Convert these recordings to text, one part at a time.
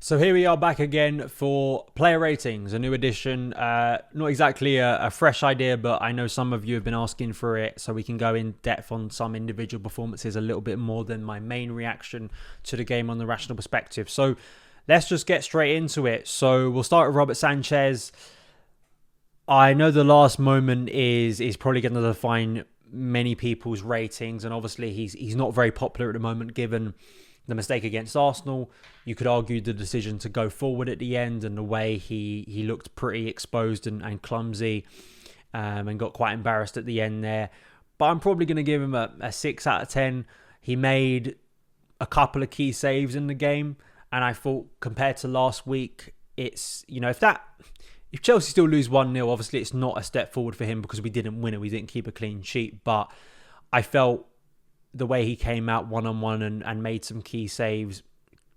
So here we are back again for player ratings, a new edition. Not exactly a fresh idea, but I know some of you have been asking for it, so we can go in depth on some individual performances a little bit more than my main reaction to the game on the rational perspective. So let's just get straight into it. So we'll start with Robert Sanchez. I know the last moment is probably going to define many people's ratings, and obviously he's not very popular at the moment given the mistake against Arsenal. You could argue the decision to go forward at the end and the way he looked pretty exposed and clumsy and got quite embarrassed at the end there. But I'm probably going to give him a 6 out of 10. He made a couple of key saves in the game, and I thought compared to last week, it's, if Chelsea still lose 1-0, obviously it's not a step forward for him because we didn't win it. We didn't keep a clean sheet. But I felt the way he came out one-on-one and made some key saves,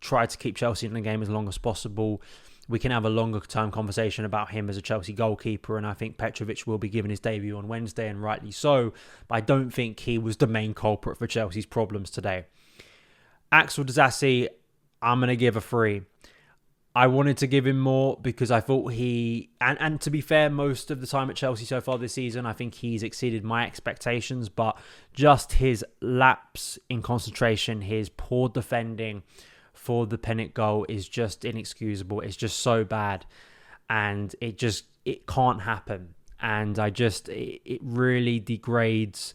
tried to keep Chelsea in the game as long as possible. We can have a longer-term conversation about him as a Chelsea goalkeeper, and I think Petrovic will be given his debut on Wednesday, and rightly so. But I don't think he was the main culprit for Chelsea's problems today. Axel Disasi, I'm going to give a 3. I wanted to give him more because I thought and to be fair, most of the time at Chelsea so far this season, I think he's exceeded my expectations, but just his lapse in concentration, his poor defending for the pennant goal is just inexcusable. It's just so bad, and it can't happen. And it really degrades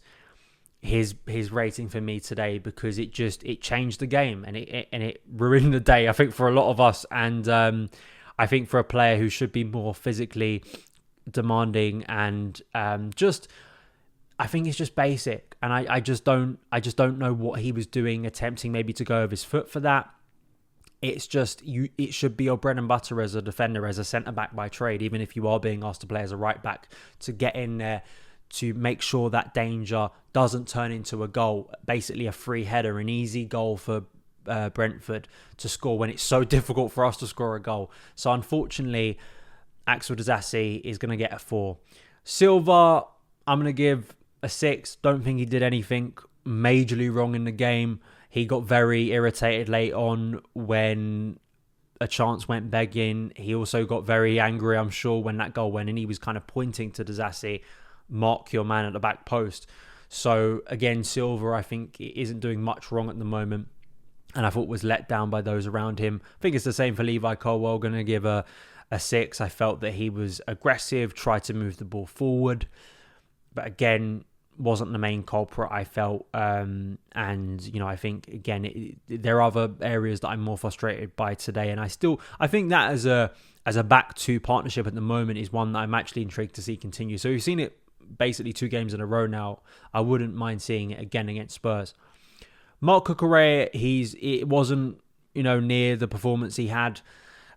his rating for me today because it changed the game and it ruined the day, I think, for a lot of us. And I think for a player who should be more physically demanding and I think it's just basic. And I just don't know what he was doing, attempting maybe to go over his foot for that. It's just, it should be your bread and butter as a defender, as a centre-back by trade, even if you are being asked to play as a right-back, to get in there to make sure that danger doesn't turn into a goal, basically a free header, an easy goal for Brentford to score when it's so difficult for us to score a goal. So unfortunately, Axel Disasi is going to get a 4. Silva, I'm going to give a 6. Don't think he did anything majorly wrong in the game. He got very irritated late on when a chance went begging. He also got very angry, I'm sure, when that goal went in. He was kind of pointing to Disasi, mark your man at the back post. So again, Silva, I think, isn't doing much wrong at the moment, and I thought was let down by those around him. I think it's the same for Levi Colwill. Going to give a 6. I felt that he was aggressive, tried to move the ball forward, but again, wasn't the main culprit, I felt. And I think again, there are other areas that I'm more frustrated by today, and I think that as a back two partnership at the moment is one that I'm actually intrigued to see continue. So we've seen it basically 2 games in a row now. I wouldn't mind seeing it again against Spurs. Marc Cucurella, it wasn't near the performance he had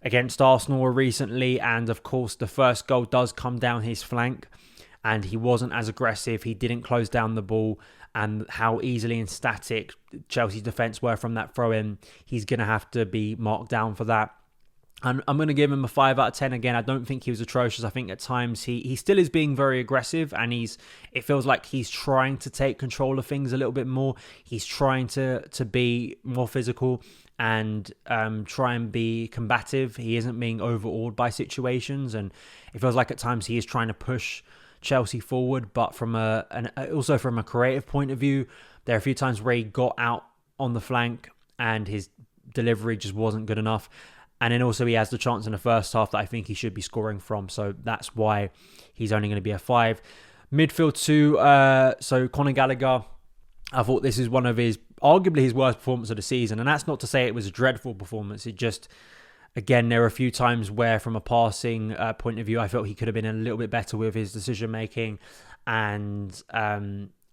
against Arsenal recently, and of course the first goal does come down his flank, and he wasn't as aggressive. He didn't close down the ball, and how easily and static Chelsea's defence were from that throw-in, he's going to have to be marked down for that. I'm going to give him a 5 out of 10 again. I don't think he was atrocious. I think at times he still is being very aggressive, and it feels like he's trying to take control of things a little bit more. He's trying to be more physical and try and be combative. He isn't being overawed by situations, and it feels like at times he is trying to push Chelsea forward. But also from a creative point of view, there are a few times where he got out on the flank and his delivery just wasn't good enough. And then also he has the chance in the first half that I think he should be scoring from. So that's why he's only going to be a 5. Midfield 2, so Conor Gallagher, I thought this is one of arguably his worst performance of the season. And that's not to say it was a dreadful performance. It just, again, there are a few times where from a passing point of view, I felt he could have been a little bit better with his decision making. And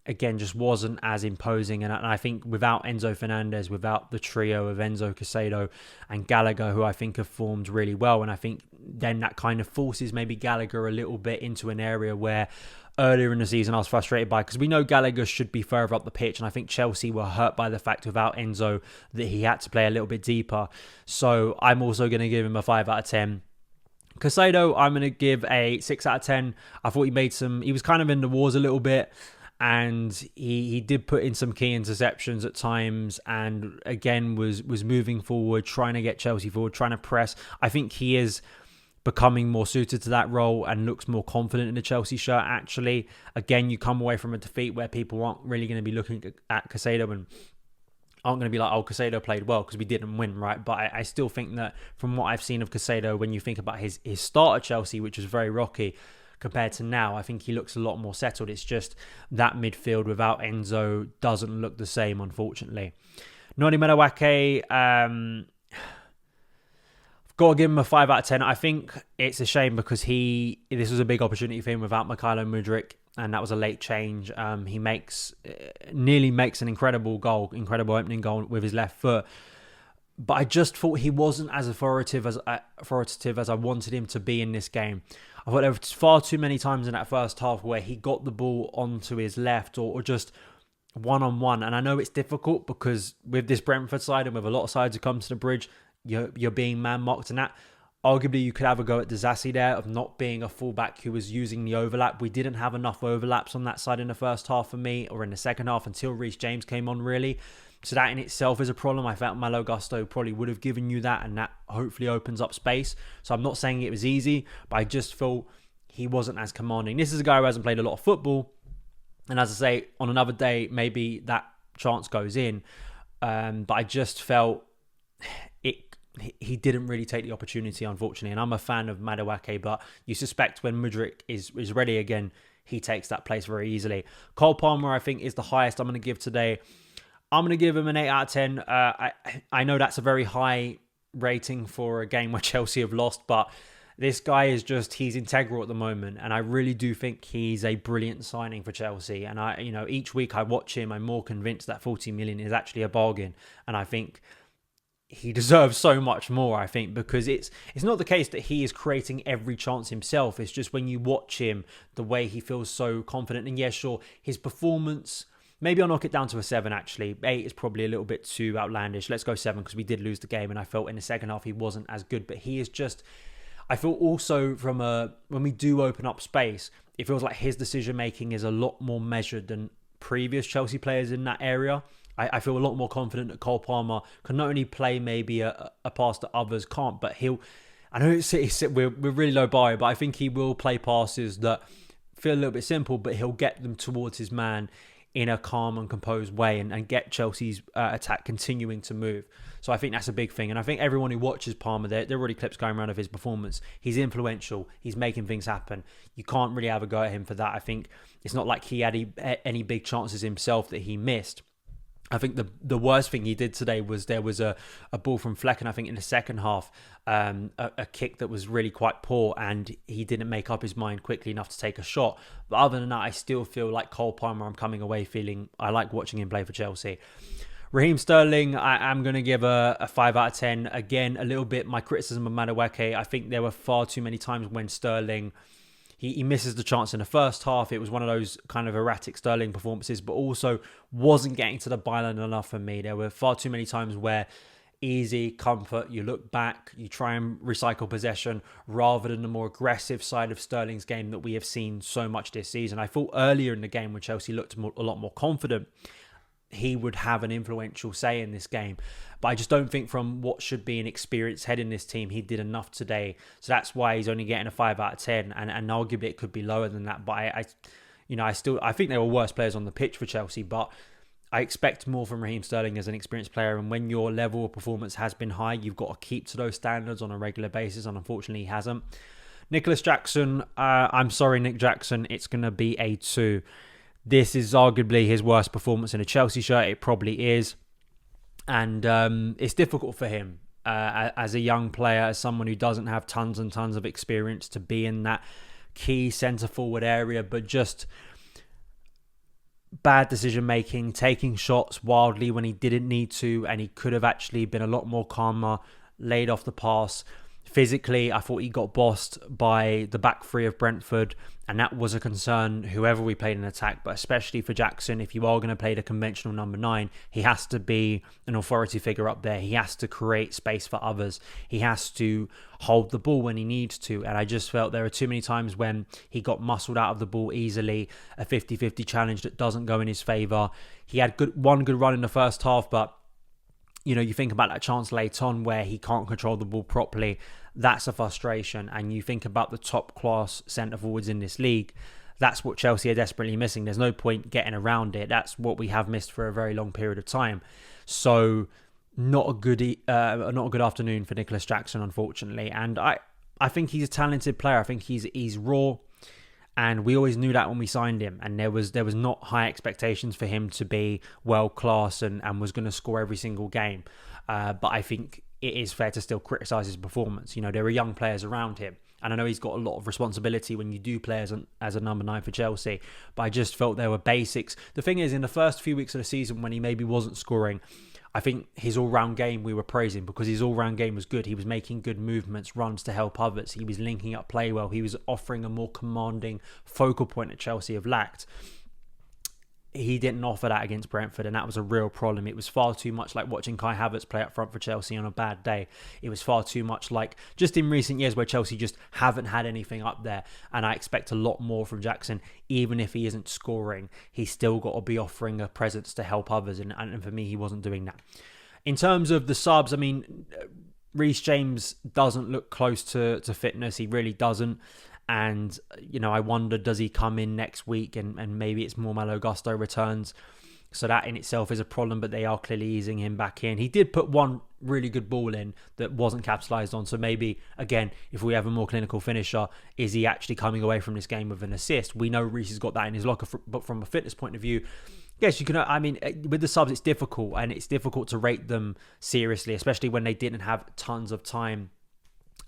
again, just wasn't as imposing. And I think without Enzo Fernandez, without the trio of Enzo, Caicedo and Gallagher, who I think have formed really well, and I think then that kind of forces maybe Gallagher a little bit into an area where earlier in the season I was frustrated by, because we know Gallagher should be further up the pitch, and I think Chelsea were hurt by the fact without Enzo that he had to play a little bit deeper. So I'm also going to give him a 5 out of 10. Caicedo, I'm going to give a 6 out of 10. I thought he was kind of in the wars a little bit, and he did put in some key interceptions at times, and again was moving forward, trying to get Chelsea forward, trying to press. I think he is becoming more suited to that role and looks more confident in the Chelsea shirt, actually. Again, you come away from a defeat where people aren't really going to be looking at Caicedo and aren't going to be like, oh, Caicedo played well because we didn't win, right? But I still think that from what I've seen of Caicedo, when you think about his start at Chelsea, which was very rocky, compared to now, I think he looks a lot more settled. It's just that midfield without Enzo doesn't look the same, unfortunately. Noni Madueke, I've got to give him a 5 out of 10. I think it's a shame because this was a big opportunity for him without Mykhailo Mudryk, and that was a late change. He nearly makes an incredible opening goal with his left foot. But I just thought he wasn't as authoritative as I wanted him to be in this game. I thought there were far too many times in that first half where he got the ball onto his left or just one-on-one. And I know it's difficult because with this Brentford side and with a lot of sides who come to the bridge, you're being man-marked, and that arguably you could have a go at Disasi there of not being a fullback who was using the overlap. We didn't have enough overlaps on that side in the first half for me, or in the second half until Reece James came on, really. So that in itself is a problem. I felt Malo Gusto probably would have given you that, and that hopefully opens up space. So I'm not saying it was easy, but I just felt he wasn't as commanding. This is a guy who hasn't played a lot of football, and as I say, on another day, maybe that chance goes in. But I just felt he didn't really take the opportunity, unfortunately. And I'm a fan of Madueke, but you suspect when Mudryk is ready again, he takes that place very easily. Cole Palmer, I think, is the highest I'm going to give today. I'm going to give him an 8 out of 10. I know that's a very high rating for a game where Chelsea have lost, but this guy he's integral at the moment. And I really do think he's a brilliant signing for Chelsea. And each week I watch him, I'm more convinced that 40 million is actually a bargain. And I think he deserves so much more, I think, because it's not the case that he is creating every chance himself. It's just when you watch him, the way he feels so confident. And yeah, sure, his performance, maybe I'll knock it down to a 7, actually. 8 is probably a little bit too outlandish. Let's go 7 because we did lose the game and I felt in the second half he wasn't as good. But he is just, I feel also when we do open up space, it feels like his decision-making is a lot more measured than previous Chelsea players in that area. I feel a lot more confident that Cole Palmer can not only play maybe a pass that others can't, but I know we're really low bar, but I think he will play passes that feel a little bit simple, but he'll get them towards his man in a calm and composed way and get Chelsea's attack continuing to move. So I think that's a big thing. And I think everyone who watches Palmer, there are already clips going around of his performance. He's influential. He's making things happen. You can't really have a go at him for that. I think it's not like he had any big chances himself that he missed. I think the worst thing he did today was there was a ball from Flecken, I think, in the second half, a kick that was really quite poor, and he didn't make up his mind quickly enough to take a shot. But other than that, I still feel like Cole Palmer, I'm coming away feeling I like watching him play for Chelsea. Raheem Sterling, I'm going to give a 5 out of 10. Again, a little bit my criticism of Madueke. I think there were far too many times when Sterling, he misses the chance in the first half. It was one of those kind of erratic Sterling performances, but also wasn't getting to the byline enough for me. There were far too many times where easy, comfort, you look back, you try and recycle possession rather than the more aggressive side of Sterling's game that we have seen so much this season. I thought earlier in the game when Chelsea looked a lot more confident, he would have an influential say in this game. But I just don't think from what should be an experienced head in this team, he did enough today. So that's why he's only getting a 5 out of 10. And arguably it could be lower than that. But I think there were worse players on the pitch for Chelsea. But I expect more from Raheem Sterling as an experienced player. And when your level of performance has been high, you've got to keep to those standards on a regular basis. And unfortunately, he hasn't. Nicholas Jackson, I'm sorry, Nick Jackson, it's going to be a 2. This is arguably his worst performance in a Chelsea shirt. It probably is. And it's difficult for him as a young player, as someone who doesn't have tons and tons of experience to be in that key centre-forward area, but just bad decision-making, taking shots wildly when he didn't need to, and he could have actually been a lot more calmer, laid off the pass. Physically, I thought he got bossed by the back three of Brentford, and that was a concern whoever we played in attack, but especially for Jackson. If you are going to play the conventional number 9, he has to be an authority figure up there. He has to create space for others. He has to hold the ball when he needs to, and I just felt there were too many times when he got muscled out of the ball easily, a 50-50 challenge that doesn't go in his favour. He had one good run in the first half, but you think about that chance late on where he can't control the ball properly. That's a frustration. And you think about the top class centre forwards in this league. That's what Chelsea are desperately missing. There's no point getting around it. That's what we have missed for a very long period of time. So not a good afternoon for Nicholas Jackson, unfortunately. And I think he's a talented player. I think he's raw. And we always knew that when we signed him, and there was not high expectations for him to be world class and was going to score every single game. But I think it is fair to still criticise his performance. There are young players around him, and I know he's got a lot of responsibility when you do play as a number 9 for Chelsea. But I just felt there were basics. The thing is, in the first few weeks of the season when he maybe wasn't scoring, I think his all-round game we were praising because his all-round game was good. He was making good movements, runs to help others. He was linking up play well. He was offering a more commanding focal point that Chelsea have lacked. He didn't offer that against Brentford, and that was a real problem. It was far too much like watching Kai Havertz play up front for Chelsea on a bad day. It was far too much like just in recent years where Chelsea just haven't had anything up there, and I expect a lot more from Jackson. Even if he isn't scoring, he's still got to be offering a presence to help others, and for me, he wasn't doing that. In terms of the subs, I mean, Reece James doesn't look close to fitness. He really doesn't. And, I wonder, does he come in next week and maybe it's more Malo Gusto returns? So that in itself is a problem, but they are clearly easing him back in. He did put one really good ball in that wasn't capitalised on. So maybe, again, if we have a more clinical finisher, is he actually coming away from this game with an assist? We know Reece has got that in his locker, but from a fitness point of view, yes, you can. I mean, with the subs, it's difficult, and it's difficult to rate them seriously, especially when they didn't have tons of time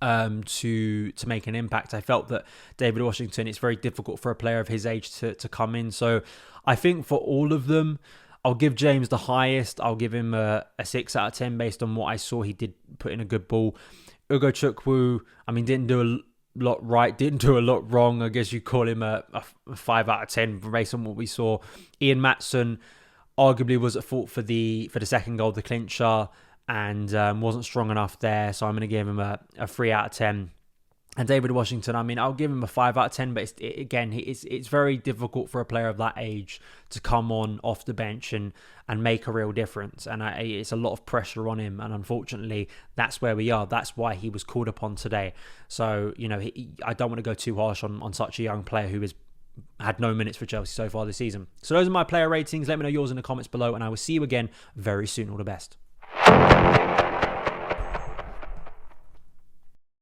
to make an impact. I felt that David Washington, it's very difficult for a player of his age to come in. So I think for all of them, I'll give James the highest. I'll give him a 6 out of 10 based on what I saw. He did put in a good ball. Ugo Chukwu, I mean, didn't do a lot right, didn't do a lot wrong. I guess you call him a 5 out of 10 based on what we saw. Ian Maatson arguably was at fault for the second goal, the clincher, and wasn't strong enough there, so I'm going to give him a 3 out of 10. And David Washington, I mean, I'll give him a 5 out of 10, but it's very difficult for a player of that age to come on off the bench and make a real difference, and it's a lot of pressure on him, and unfortunately, that's where we are. That's why he was called upon today. So, I don't want to go too harsh on such a young player who has had no minutes for Chelsea so far this season. So those are my player ratings. Let me know yours in the comments below, and I will see you again very soon. All the best.